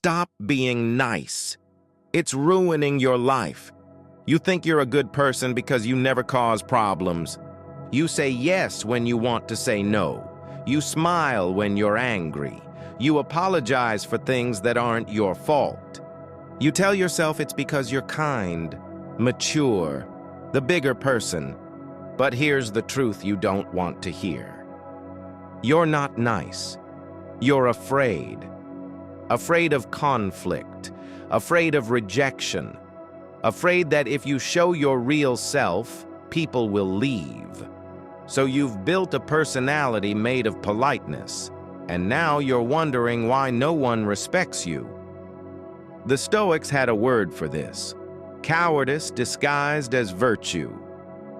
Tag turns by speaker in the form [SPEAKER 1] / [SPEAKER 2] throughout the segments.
[SPEAKER 1] Stop being nice. It's ruining your life. You think you're a good person because you never cause problems. You say yes when you want to say no. You smile when you're angry. You apologize for things that aren't your fault. You tell yourself it's because you're kind, mature, the bigger person. But here's the truth you don't want to hear. You're not nice. You're afraid. Afraid of conflict. Afraid of rejection. Afraid that if you show your real self, people will leave. So you've built a personality made of politeness, and now you're wondering why no one respects you. The Stoics had a word for this: cowardice disguised as virtue.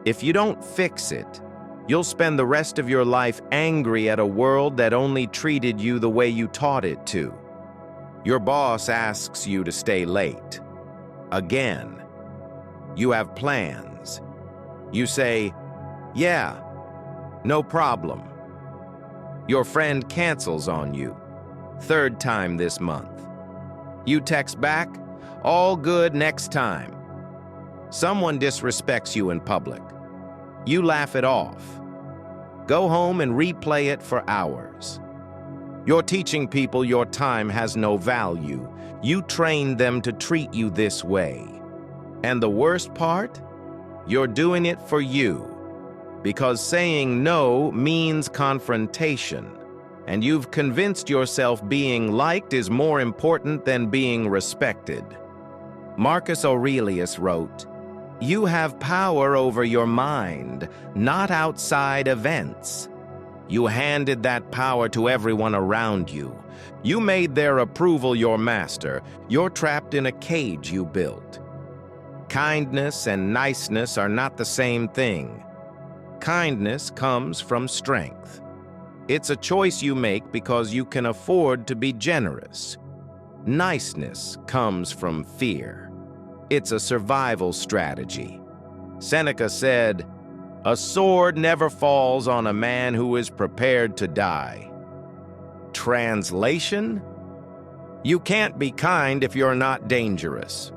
[SPEAKER 1] If you don't fix it, you'll spend the rest of your life angry at a world that only treated you the way you taught it to. Your boss asks you to stay late. Again. You have plans. You say, "Yeah, no problem." Your friend cancels on you. Third time this month. You text back, "All good next time." Someone disrespects you in public. You laugh it off. Go home and replay it for hours. You're teaching people your time has no value. You trained them to treat you this way. And the worst part? You're doing it for you. Because saying no means confrontation. And you've convinced yourself being liked is more important than being respected. Marcus Aurelius wrote, "You have power over your mind, not outside events." You handed that power to everyone around you. You made their approval your master. You're trapped in a cage you built. Kindness and niceness are not the same thing. Kindness comes from strength. It's a choice you make because you can afford to be generous. Niceness comes from fear. It's a survival strategy. Seneca said, "A sword never falls on a man who is prepared to die." Translation? You can't be kind if you're not dangerous.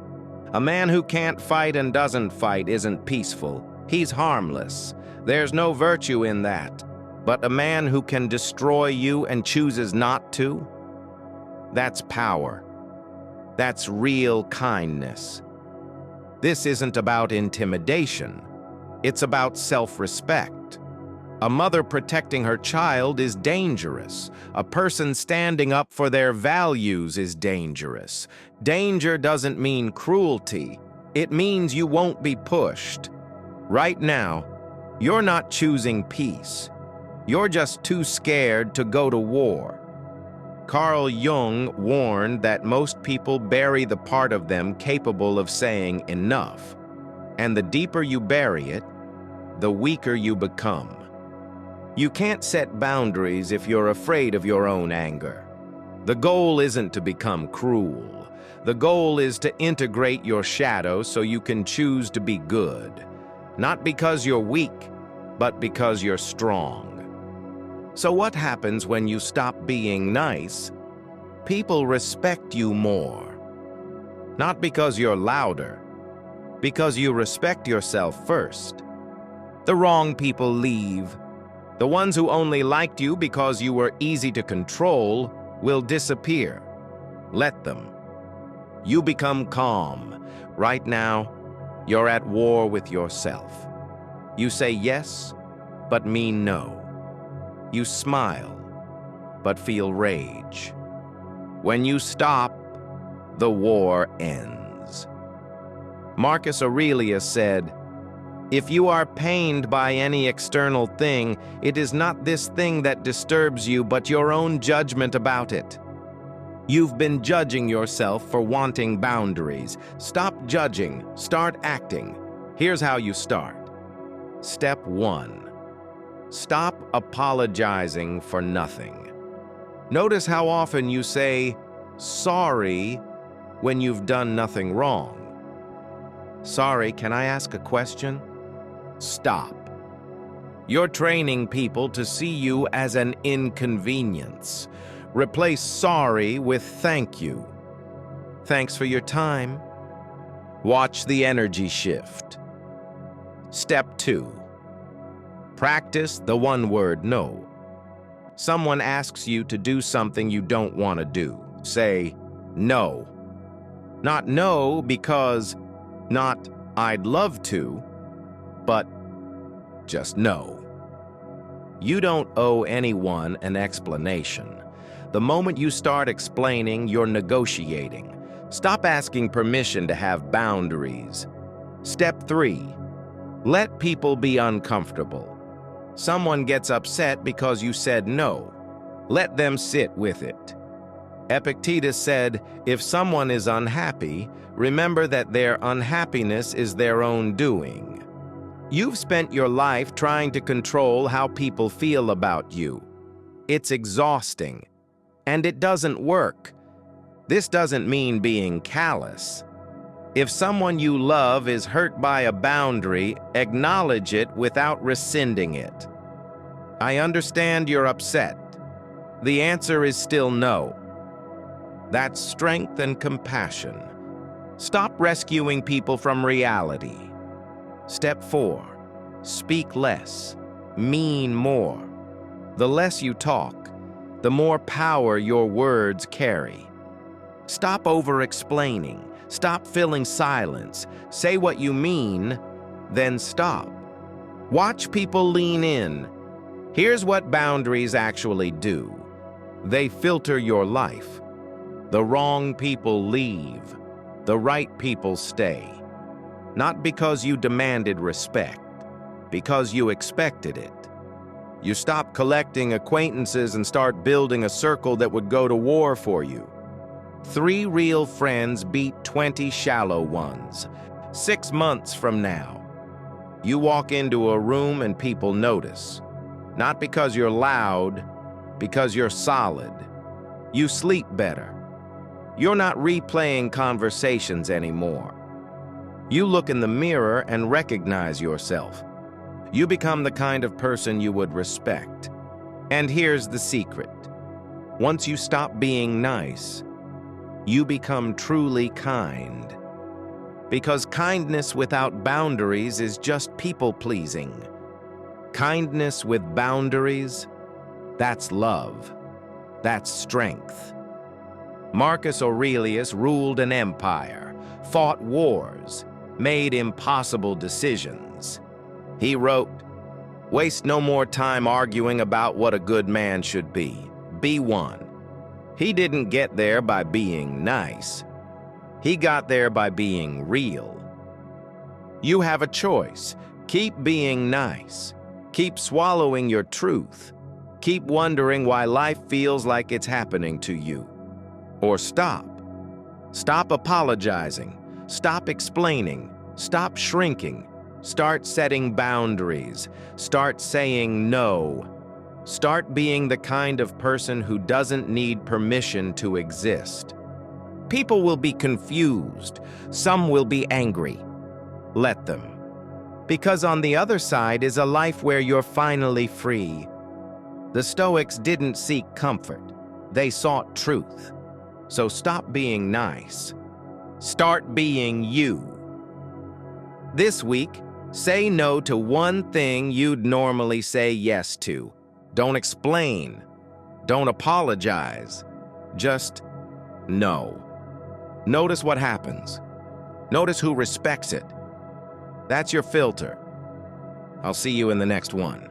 [SPEAKER 1] A man who can't fight and doesn't fight isn't peaceful. He's harmless. There's no virtue in that. But a man who can destroy you and chooses not to? That's power. That's real kindness. This isn't about intimidation. It's about self-respect. A mother protecting her child is dangerous. A person standing up for their values is dangerous. Danger doesn't mean cruelty. It means you won't be pushed. Right now, you're not choosing peace. You're just too scared to go to war. Carl Jung warned that most people bury the part of them capable of saying enough. And the deeper you bury it, the weaker you become. You can't set boundaries if you're afraid of your own anger. The goal isn't to become cruel. The goal is to integrate your shadow so you can choose to be good. Not because you're weak, but because you're strong. So what happens when you stop being nice? People respect you more. Not because you're louder, because you respect yourself first. The wrong people leave. The ones who only liked you because you were easy to control will disappear. Let them. You become calm. Right now, you're at war with yourself. You say yes, but mean no. You smile, but feel rage. When you stop, the war ends. Marcus Aurelius said, "If you are pained by any external thing, it is not this thing that disturbs you, but your own judgment about it." You've been judging yourself for wanting boundaries. Stop judging, start acting. Here's how you start. Step 1. Stop apologizing for nothing. Notice how often you say, "Sorry," when you've done nothing wrong. "Sorry, can I ask a question?" Stop. You're training people to see you as an inconvenience. Replace sorry with thank you. Thanks for your time. Watch the energy shift. Step 2. Practice the one-word no. Someone asks you to do something you don't want to do. Say, no. Not no because, not I'd love to, but just no. You don't owe anyone an explanation. The moment you start explaining, you're negotiating. Stop asking permission to have boundaries. Step 3. Let people be uncomfortable. Someone gets upset because you said no. Let them sit with it. Epictetus said, if someone is unhappy, remember that their unhappiness is their own doing. You've spent your life trying to control how people feel about you. It's exhausting, and it doesn't work. This doesn't mean being callous. If someone you love is hurt by a boundary, acknowledge it without rescinding it. I understand you're upset. The answer is still no. That's strength and compassion. Stop rescuing people from reality. Step 4. Speak less. Mean more. The less you talk, the more power your words carry. Stop over-explaining. Stop filling silence. Say what you mean, then stop. Watch people lean in. Here's what boundaries actually do. They filter your life. The wrong people leave. The right people stay. Not because you demanded respect, because you expected it. You stop collecting acquaintances and start building a circle that would go to war for you. 3 real friends beat 20 shallow ones. 6 months from now, you walk into a room and people notice. Not because you're loud, because you're solid. You sleep better. You're not replaying conversations anymore. You look in the mirror and recognize yourself. You become the kind of person you would respect. And here's the secret. Once you stop being nice, you become truly kind. Because kindness without boundaries is just people-pleasing. Kindness with boundaries, that's love. That's strength. Marcus Aurelius ruled an empire, fought wars, made impossible decisions. He wrote, "Waste no more time arguing about what a good man should be. Be one." He didn't get there by being nice. He got there by being real. You have a choice. Keep being nice. Keep swallowing your truth. Keep wondering why life feels like it's happening to you. Or stop. Stop apologizing. Stop explaining. Stop shrinking. Start setting boundaries. Start saying no. Start being the kind of person who doesn't need permission to exist. People will be confused. Some will be angry. Let them. Because on the other side is a life where you're finally free. The Stoics didn't seek comfort. They sought truth. So stop being nice. Start being you. This week, say no to one thing you'd normally say yes to. Don't explain. Don't apologize. Just no. Notice what happens. Notice who respects it. That's your filter. I'll see you in the next one.